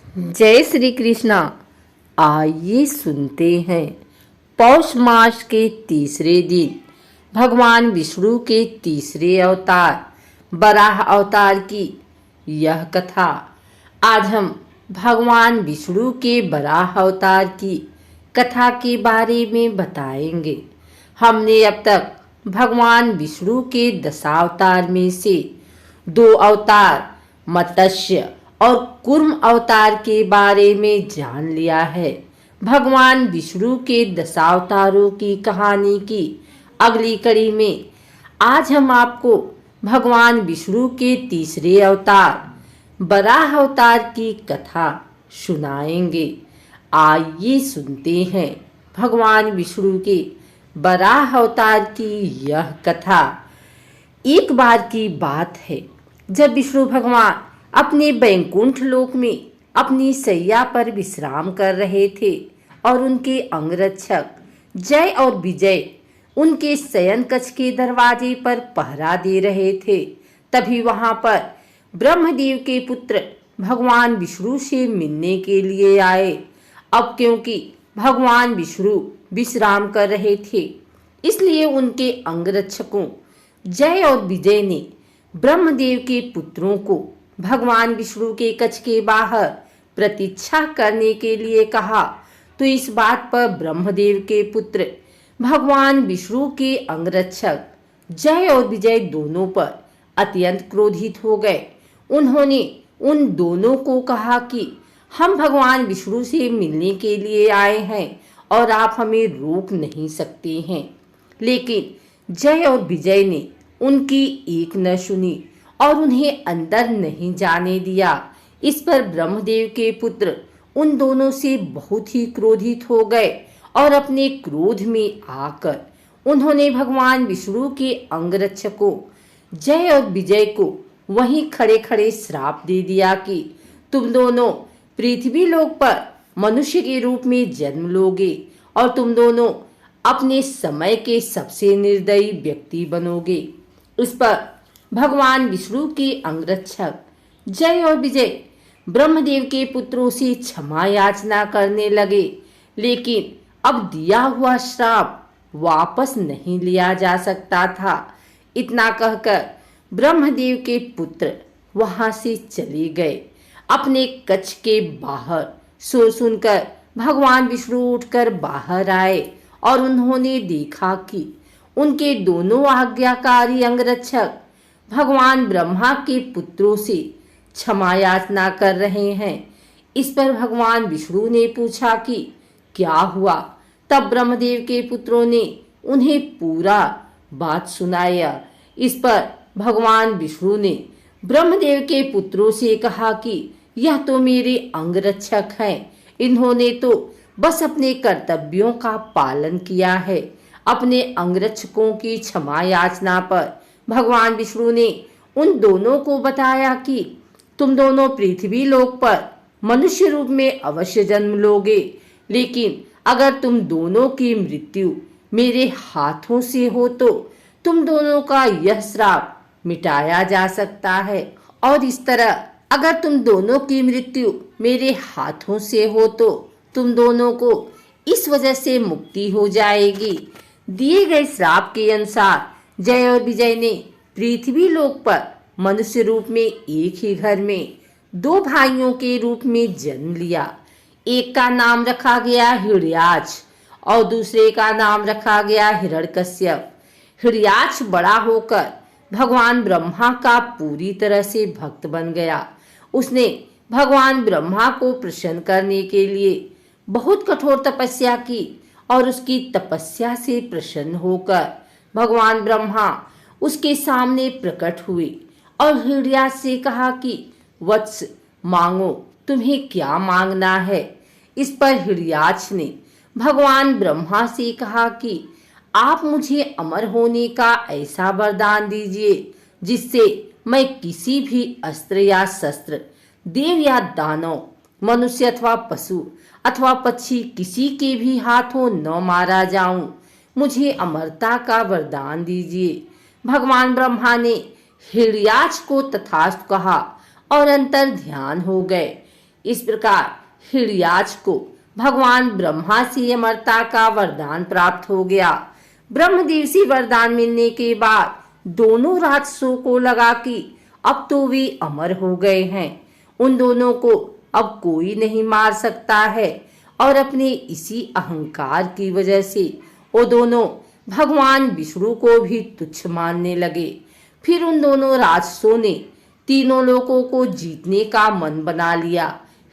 जय श्री कृष्णा। आइए सुनते हैं पौष मास के तीसरे दिन भगवान विष्णु के तीसरे अवतार वराह अवतार की यह कथा। आज हम भगवान विष्णु के वराह अवतार की कथा के बारे में बताएंगे। हमने अब तक भगवान विष्णु के दशावतार में से 2 अवतार मत्स्य और कूर्म अवतार के बारे में जान लिया है। भगवान विष्णु के दशावतारों की कहानी की अगली कड़ी में आज हम आपको भगवान विष्णु के तीसरे अवतार वराह अवतार की कथा सुनाएंगे। आइए सुनते हैं भगवान विष्णु के वराह अवतार की यह कथा। एक बार की बात है जब विष्णु भगवान अपने बैकुंठ लोक में अपनी सैया पर विश्राम कर रहे थे और उनके अंगरक्षक जय और विजय उनके शयन कक्ष के दरवाजे पर पहरा दे रहे थे। तभी वहां पर ब्रह्मदेव के पुत्र भगवान विष्णु से मिलने के लिए आए। अब क्योंकि भगवान विष्णु विश्राम कर रहे थे, इसलिए उनके अंगरक्षकों जय और विजय ने ब्रह्मदेव के पुत्रों को भगवान विष्णु के कक्ष के बाहर प्रतीक्षा करने के लिए कहा। तो इस बात पर ब्रह्मदेव के पुत्र भगवान विष्णु के अंगरक्षक जय और विजय दोनों पर अत्यंत क्रोधित हो गए। उन्होंने उन दोनों को कहा कि हम भगवान विष्णु से मिलने के लिए आए हैं और आप हमें रोक नहीं सकते हैं। लेकिन जय और विजय ने उनकी एक न सुनी और उन्हें अंदर नहीं जाने दिया। इस पर ब्रह्मदेव के पुत्र उन दोनों से बहुत ही क्रोधित हो गए और अपने क्रोध में आकर उन्होंने भगवान विष्णु के अंगरक्षकों जय और विजय को वहीं खड़े खड़े श्राप दे दिया कि तुम दोनों पृथ्वी लोक पर मनुष्य के रूप में जन्म लोगे और तुम दोनों अपने समय के सबसे निर्दयी व्यक्ति बनोगे। इस पर भगवान विष्णु के अंगरक्षक जय और विजय ब्रह्मदेव के पुत्रों से क्षमा याचना करने लगे, लेकिन अब दिया हुआ श्राप वापस नहीं लिया जा सकता था। इतना कहकर ब्रह्मदेव के पुत्र वहां से चले गए। अपने कक्ष के बाहर शोर सुनकर भगवान विष्णु उठकर बाहर आए और उन्होंने देखा कि उनके दोनों आज्ञाकारी अंगरक्षक भगवान ब्रह्मा के पुत्रों से क्षमा याचना कर रहे हैं। इस पर भगवान विष्णु ने पूछा कि क्या हुआ। तब ब्रह्मदेव के पुत्रों ने उन्हें पूरा बात सुनाया। इस पर भगवान विष्णु ने ब्रह्मदेव के पुत्रों से कहा कि यह तो मेरे अंगरक्षक हैं, इन्होंने तो बस अपने कर्तव्यों का पालन किया है। अपने अंगरक्षकों की क्षमा याचना पर भगवान विष्णु ने उन दोनों को बताया कि तुम दोनों पृथ्वी लोक पर मनुष्य रूप में अवश्य जन्म लोगे, लेकिन अगर तुम दोनों की मृत्यु मेरे हाथों से हो तो तुम दोनों का यह श्राप मिटाया जा सकता है। और इस तरह अगर तुम दोनों की मृत्यु मेरे हाथों से हो तो तुम दोनों को इस वजह से मुक्ति हो जाएगी। दिए गए श्राप के अनुसार जय और विजय ने पृथ्वी लोक पर मनुष्य रूप में एक ही घर में 2 भाइयों के रूप में जन्म लिया। एक का नाम रखा गया हिरण्याक्ष और दूसरे का नाम रखा गया हिरण्यकश्यप। हिरण्याक्ष बड़ा होकर भगवान ब्रह्मा का पूरी तरह से भक्त बन गया। उसने भगवान ब्रह्मा को प्रसन्न करने के लिए बहुत कठोर तपस्या की और उसकी तपस्या से प्रसन्न होकर भगवान ब्रह्मा उसके सामने प्रकट हुए और हिरण्याक्ष से कहा कि वत्स मांगो, तुम्हें क्या मांगना है। इस पर हिरण्याक्ष ने भगवान ब्रह्मा से कहा कि आप मुझे अमर होने का ऐसा वरदान दीजिए जिससे मैं किसी भी अस्त्र या शस्त्र, देव या दानव, मनुष्य अथवा पशु अथवा पक्षी किसी के भी हाथों न मारा जाऊं। मुझे अमरता का वरदान दीजिए। भगवान ब्रह्मा ने हिरण्याक्ष को तथास्तु कहा और अंतर ध्यान हो गए। इस प्रकार हिड़ियाज को भगवान ब्रह्मा से अमरता का वरदान प्राप्त हो गया। ब्रह्मदेव से वरदान मिलने के बाद दोनों राक्षसों को लगा कि अब तो वे अमर हो गए हैं, उन दोनों को अब कोई नहीं मार सकता है, और अपने इसी अहंकार की वजह से वो दोनों भगवान विष्णु को भी तुच्छ मानने लगे। फिर उन दोनों राक्षसों ने तीनों लोकों को जीतने का मन बना लिया।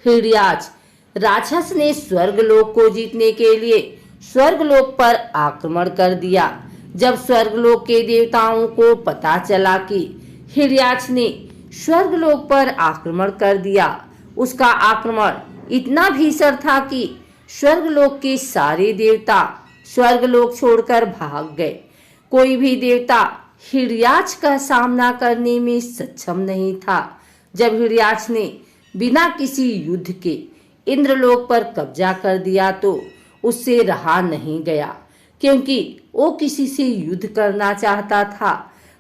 हिड़ियाज राक्षस ने स्वर्गलोक को जीतने के लिए स्वर्गलोक पर आक्रमण कर दिया। जब स्वर्गलोक के देवताओं को पता चला कि हिड़ियाज ने स्वर्गलोक पर आक्रमण कर दिया, उसका आक्रमण इतना भीषण था कि स्वर्गलोक के सारे देवता स्वर्गलोक छोड़कर भाग गए। कोई भी देवता हिड़ियाज का सामना करने में सक्षम नहीं था। जब हिड़ियाज ने बिना किसी युद्ध के इंद्रलोक पर कब्जा कर दिया तो उससे रहा नहीं गया, क्योंकि वो किसी से युद्ध करना चाहता था।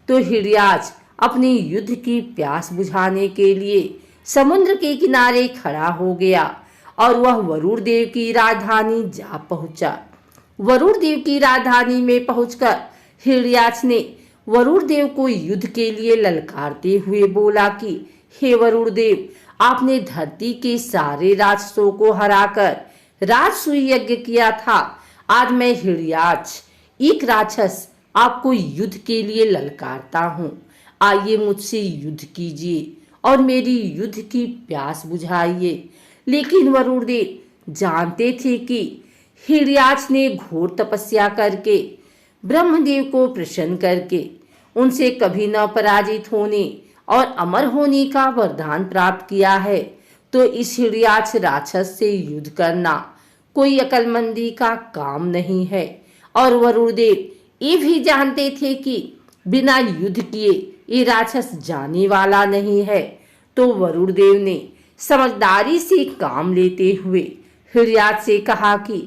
तो हिड़ियाज अपनी युद्ध की प्यास बुझाने के लिए समुद्र के किनारे खड़ा हो गया और वह वरुण देव की राजधानी जा पहुंचा। वरुण देव की राजधानी में पहुंचकर हिड़ियाज ने वरुण देव को युद्ध के लिए ललकारते हुए बोला कि हे वरुण देव, आपने धरती के सारे राक्षसों को हराकर राजसूय यज्ञ किया था। आज मैं हिड़ियाज एक राक्षस आपको युद्ध के लिए ललकारता हूँ। आइए मुझसे युद्ध कीजिए और मेरी युद्ध की प्यास बुझाइए। लेकिन वरुण देव जानते थे कि हिड़ियाज ने घोर तपस्या करके ब्रह्मदेव को प्रसन्न करके उनसे कभी न पराजित होने और अमर होने का वरदान प्राप्त किया है, तो इस हिड़ियाज राक्षस से युद्ध करना कोई अकलमंदी का काम नहीं है। और वरुण देव ये भी जानते थे कि बिना युद्ध किए ये राक्षस जाने वाला नहीं है। तो वरुण देव ने समझदारी से काम लेते हुए हिड़ियाज से कहा कि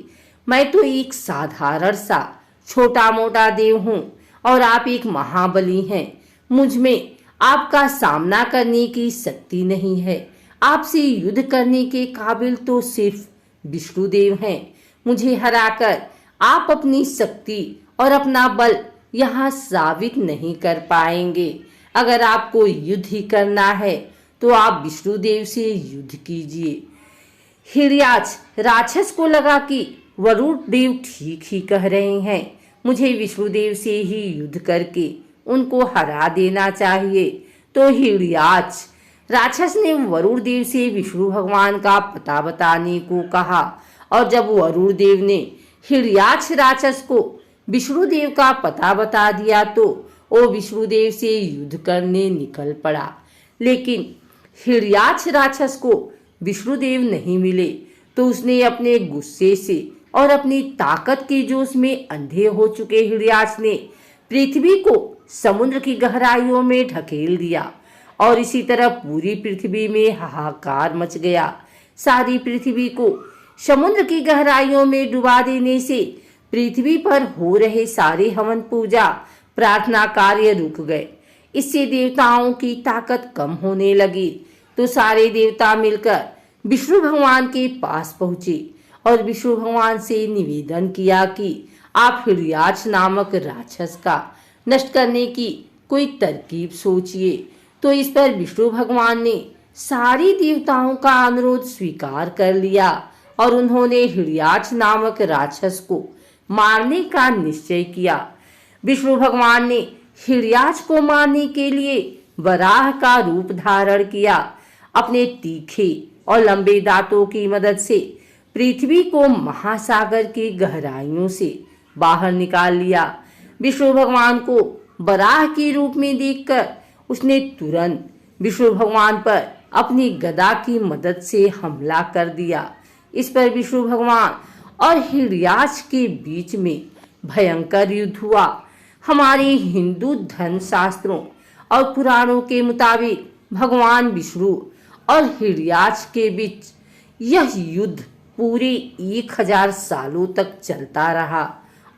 मैं तो एक साधारण सा छोटा मोटा देव हूँ और आप एक महाबली हैं। मुझ में आपका सामना करने की शक्ति नहीं है। आपसे युद्ध करने के काबिल तो सिर्फ विष्णुदेव हैं। मुझे हराकर आप अपनी शक्ति और अपना बल यहाँ साबित नहीं कर पाएंगे। अगर आपको युद्ध ही करना है तो आप विष्णुदेव से युद्ध कीजिए। हिड़ियाज राक्षस को लगा कि वरुण देव ठीक ही कह रहे हैं, मुझे विष्णुदेव से ही युद्ध करके उनको हरा देना चाहिए। तो हिड़ियाज राक्षस ने वरुण देव से विष्णु भगवान का पता बताने को कहा, और जब वरुण देव ने हिड़ियाज राक्षस को विष्णुदेव का पता बता दिया तो वो विष्णुदेव से युद्ध करने निकल पड़ा। लेकिन हिड़ियाज राक्षस को विष्णुदेव नहीं मिले तो उसने अपने गुस्से से और अपनी ताकत के जोश में अंधे हो चुके हिड़ियाज ने पृथ्वी को समुद्र की गहराइयों में ढकेल दिया, और इसी तरह पूरी पृथ्वी में हाहाकार मच गया। सारी पृथ्वी को समुद्र की गहराइयों में डुबा देने से पृथ्वी पर हो रहे सारे हवन पूजा प्रार्थना कार्य रुक गए। इससे देवताओं की ताकत कम होने लगी। तो सारे देवता मिलकर विष्णु भगवान के पास पहुंचे और विष्णु भगवान से निवेदन किया कि आप हिड़ियाज नामक राक्षस का नष्ट करने की कोई तरकीब सोचिए। तो इस पर विष्णु भगवान ने सारी देवताओं का अनुरोध स्वीकार कर लिया और उन्होंने हिड़ियाज नामक राक्षस को मारने का निश्चय किया। विष्णु भगवान ने हिड़ियाज को मारने के लिए वराह का रूप धारण किया। अपने तीखे और लंबे दांतों की मदद से पृथ्वी को महासागर की गहराइयों से बाहर निकाल लिया। विष्णु भगवान को वराह के रूप में देखकर उसने तुरंत विष्णु भगवान पर अपनी गदा की मदद से हमला कर दिया। इस पर विष्णु भगवान और हिड़ियाज के बीच में भयंकर युद्ध हुआ। हमारे हिंदू धर्म शास्त्रों और पुराणों के मुताबिक भगवान विष्णु और हिड़ियाज के बीच यह युद्ध पूरे 1000 सालों तक चलता रहा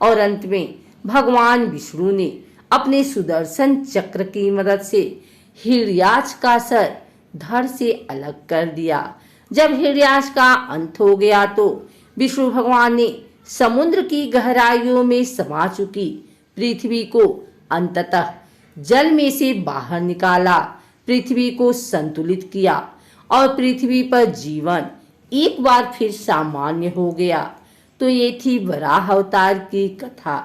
और अंत में भगवान विष्णु ने अपने सुदर्शन चक्र की मदद से हिड़ियाज का सर धड़ से अलग कर दिया। जब हिरण्याक्ष का अंत हो गया तो विष्णु भगवान ने समुद्र की गहराइयों में समा चुकी पृथ्वी को अंततः जल में से बाहर निकाला, पृथ्वी को संतुलित किया और पृथ्वी पर जीवन एक बार फिर सामान्य हो गया। तो ये थी वराह अवतार की कथा।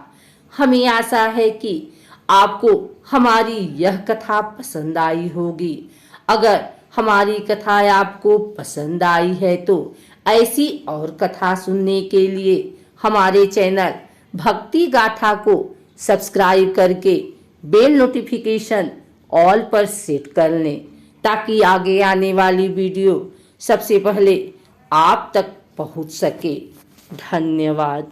हमें आशा है कि आपको हमारी यह कथा पसंद आई होगी। अगर हमारी कथा आपको पसंद आई है तो ऐसी और कथा सुनने के लिए हमारे चैनल भक्ति गाथा को सब्सक्राइब करके बेल नोटिफिकेशन ऑल पर सेट कर लें, ताकि आगे आने वाली वीडियो सबसे पहले आप तक पहुंच सके। धन्यवाद।